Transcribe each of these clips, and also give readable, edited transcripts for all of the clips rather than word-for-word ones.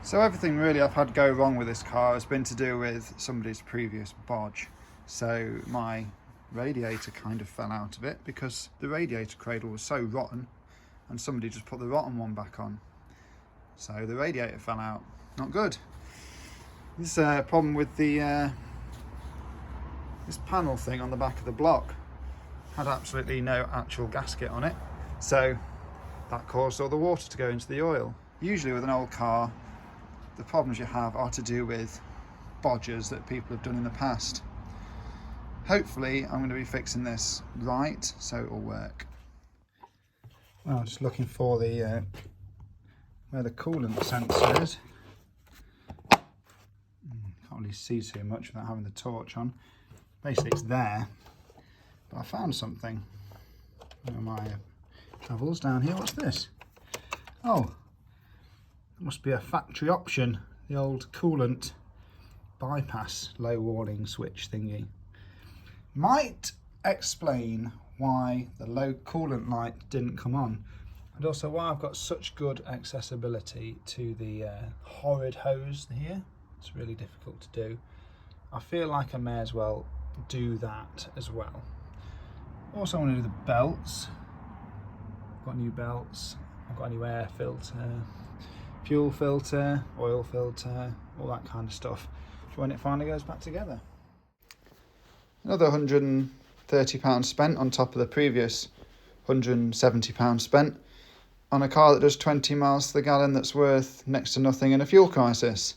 So everything really I've had go wrong with this car has been to do with somebody's previous bodge. So my radiator kind of fell out of it because the radiator cradle was so rotten and somebody just put the rotten one back on. So the radiator fell out. Not good. This problem with the this panel thing on the back of the block had absolutely no actual gasket on it. So that caused all the water to go into the oil. Usually with an old car, the problems you have are to do with bodges that people have done in the past. Hopefully I'm going to be fixing this right, so it'll work. Well, just looking for the where the coolant sensor is. Can't really see too much without having the torch on. Basically it's there, but I found something. My travels down here. What's this? Oh, it must be a factory option, the old coolant bypass low warning switch thingy. Might explain why the low coolant light didn't come on, and also why I've got such good accessibility to the horrid hose here. It's really difficult to do. I feel like I may as well do that as well. Also I want to do the belts. I've got new belts, I've got a new air filter, fuel filter, oil filter, all that kind of stuff when it finally goes back together. Another £130 spent on top of the previous £170 spent on a car that does 20 miles to the gallon that's worth next to nothing in a fuel crisis.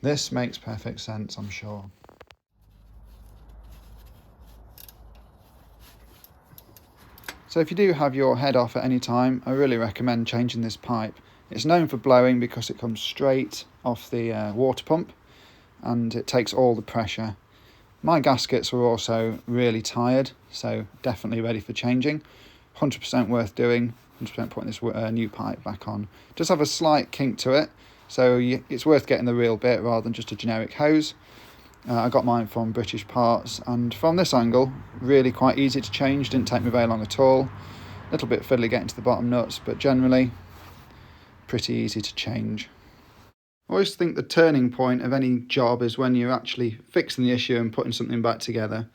This makes perfect sense, I'm sure. So if you do have your head off at any time, I really recommend changing this pipe. It's known for blowing because it comes straight off the water pump and it takes all the pressure. My gaskets were also really tired, so definitely ready for changing. 100% worth doing, 100% putting this new pipe back on. Does have a slight kink to it, so it's worth getting the real bit rather than just a generic hose. I got mine from British Parts, and from this angle, really quite easy to change, didn't take me very long at all. A little bit fiddly getting to the bottom nuts, but generally pretty easy to change. I always think the turning point of any job is when you're actually fixing the issue and putting something back together.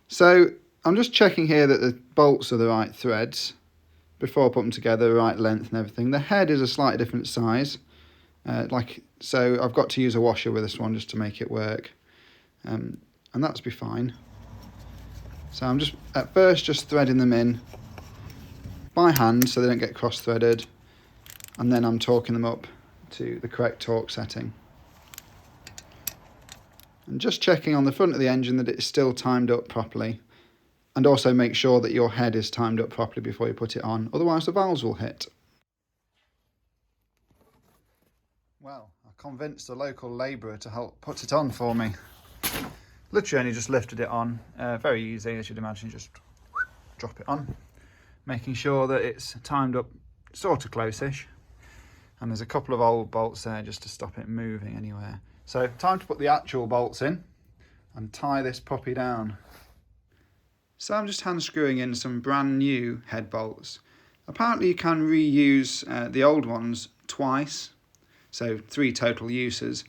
So I'm just checking here that the bolts are the right threads before I put them together, the right length and everything. The head is a slightly different size, so I've got to use a washer with this one just to make it work. And that's be fine. So I'm just at first just threading them in by hand so they don't get cross-threaded, and then I'm torquing them up to the correct torque setting. And just checking on the front of the engine that it's still timed up properly, and also make sure that your head is timed up properly before you put it on, otherwise the valves will hit. Well, I convinced a local labourer to help put it on for me. Literally only just lifted it on, very easy as you'd imagine, just drop it on, making sure that it's timed up sort of close-ish, and there's a couple of old bolts there just to stop it moving anywhere. So time to put the actual bolts in and tie this puppy down. So I'm just hand screwing in some brand new head bolts. Apparently you can reuse the old ones twice, so 3 total uses.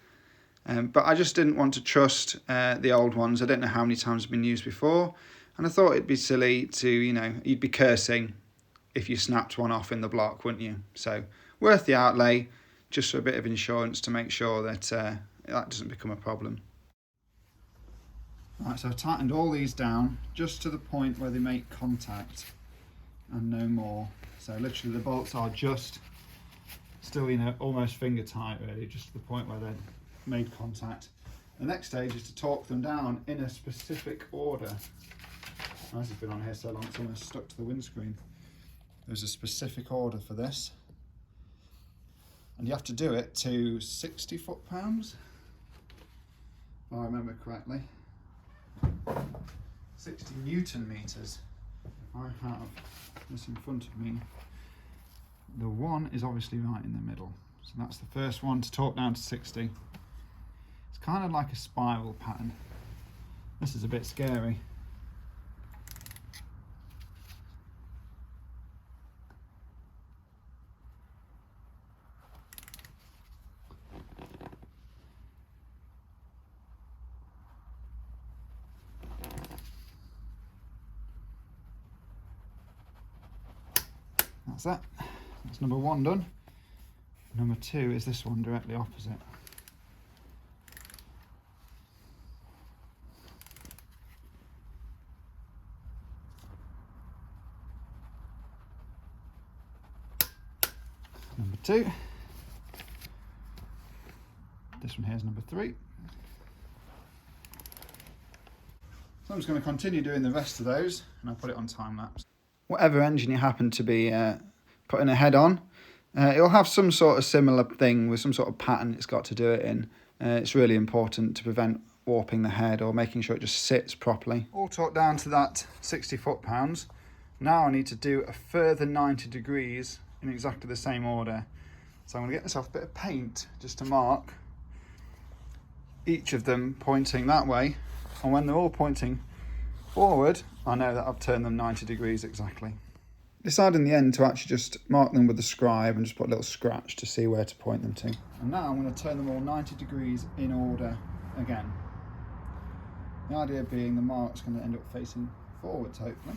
But I just didn't want to trust the old ones. I don't know how many times they've been used before, and I thought it'd be silly to, you'd be cursing if you snapped one off in the block, wouldn't you? So worth the outlay, just for a bit of insurance to make sure that that doesn't become a problem. Right, so I've tightened all these down just to the point where they make contact and no more. So literally the bolts are just still, almost finger tight really, just to the point where they're made contact. The next stage is to torque them down in a specific order. As it's been on here so long it's almost stuck to the windscreen. There's a specific order for this, and you have to do it to 60 foot-pounds, if I remember correctly. 60 Newton meters. If I have this in front of me, the 1 is obviously right in the middle, so that's the first one to torque down to 60. It's kind of like a spiral pattern. This is a bit scary. That's that. That's number 1 done. Number 2 is this one directly opposite. Number 2. This one here is number 3. So I'm just going to continue doing the rest of those, and I'll put it on time lapse. Whatever engine you happen to be putting a head on, it'll have some sort of similar thing with some sort of pattern it's got to do it in. It's really important to prevent warping the head or making sure it just sits properly. All torqued down to that 60 foot-pounds. Now I need to do a further 90 degrees in exactly the same order. So I'm going to get myself a bit of paint just to mark each of them pointing that way, and when they're all pointing forward, I know that I've turned them 90 degrees exactly. Decide in the end to actually just mark them with the scribe and just put a little scratch to see where to point them to. And now I'm going to turn them all 90 degrees in order again. The idea being the mark's going to end up facing forwards, hopefully.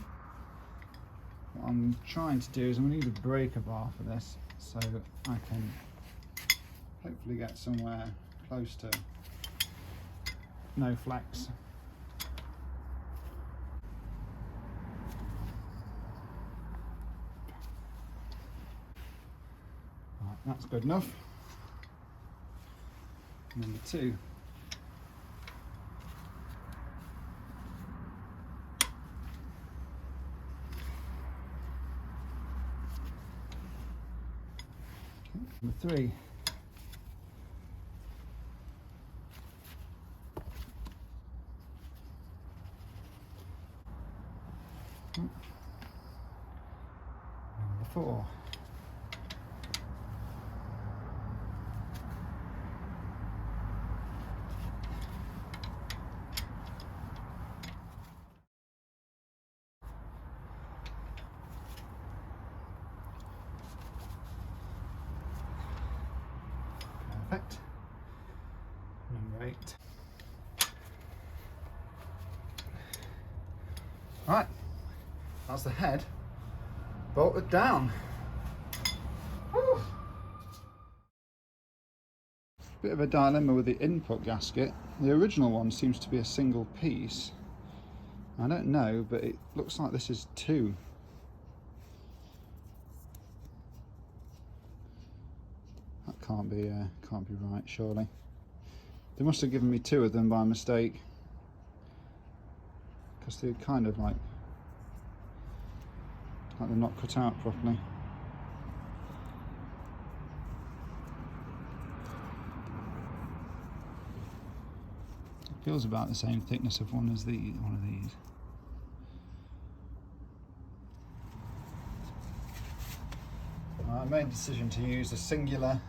What I'm trying to do is I'm going to need a breaker bar for this, so that I can hopefully get somewhere close to no flex. Right, that's good enough. Number 2. Number 3. Number 4. Perfect. Number 8. Right, that's the head bolted down. Whew. Bit of a dilemma with the input gasket. The original one seems to be a single piece. I don't know, but it looks like this is 2. That can't be right, surely. They must have given me 2 of them by mistake, because they're kind of like they're not cut out properly. It feels about the same thickness of one of these. I made a decision to use a singular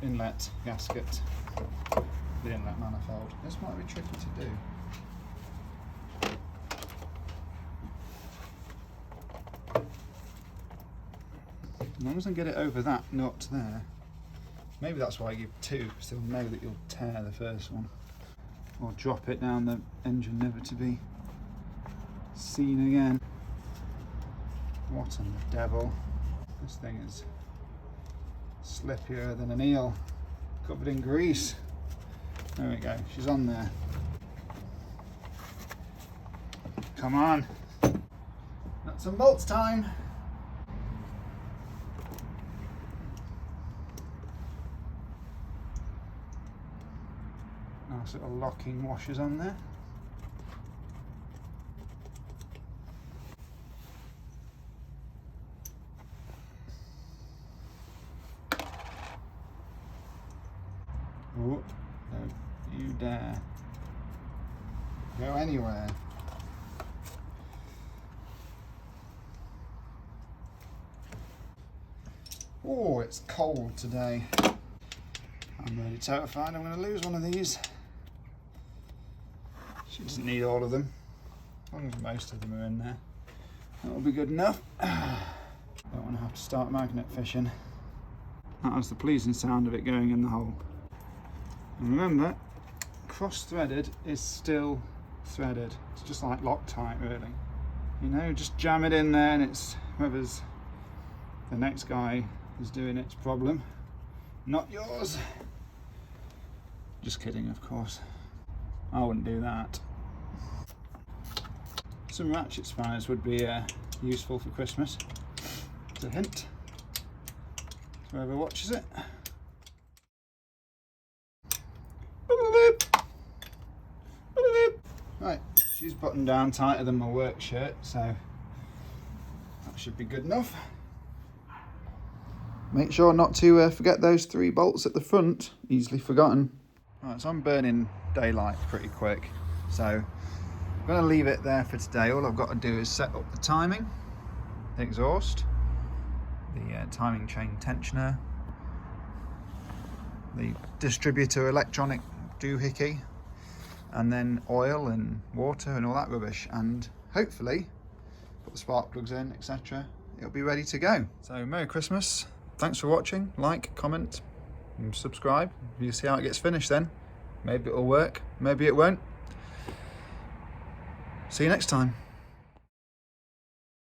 inlet gasket, the inlet manifold. This might be tricky to do. As long as I get it over that nut there. Maybe that's why I give 2, because they'll know that you'll tear the first one. Or drop it down the engine, never to be seen again. What in the devil? This thing is slippier than an eel, covered in grease. There we go, she's on there. Come on. Nuts and bolts time. Nice little locking washers on there. Oh, don't you dare go anywhere. Oh, it's cold today. I'm really terrified I'm going to lose one of these. She doesn't need all of them, as long as most of them are in there. That'll be good enough. Don't want to have to start magnet fishing. That was the pleasing sound of it going in the hole. And remember, cross-threaded is still threaded. It's just like Loctite, really. You know, just jam it in there, and it's whoever's the next guy is doing its problem, not yours. Just kidding, of course. I wouldn't do that. Some ratchet spanners would be useful for Christmas. It's a hint to whoever watches it. Right, she's buttoned down tighter than my work shirt, so that should be good enough. Make sure not to forget those 3 bolts at the front, easily forgotten. Right, so I'm burning daylight pretty quick, so I'm going to leave it there for today. All I've got to do is set up the timing, the exhaust, the timing chain tensioner, the distributor electronic doohickey, and then oil and water and all that rubbish, and hopefully put the spark plugs in, etc. It'll be ready to go. So Merry Christmas, thanks for watching, like, comment and subscribe. You see how it gets finished then. Maybe it'll work, maybe it won't. See you next time.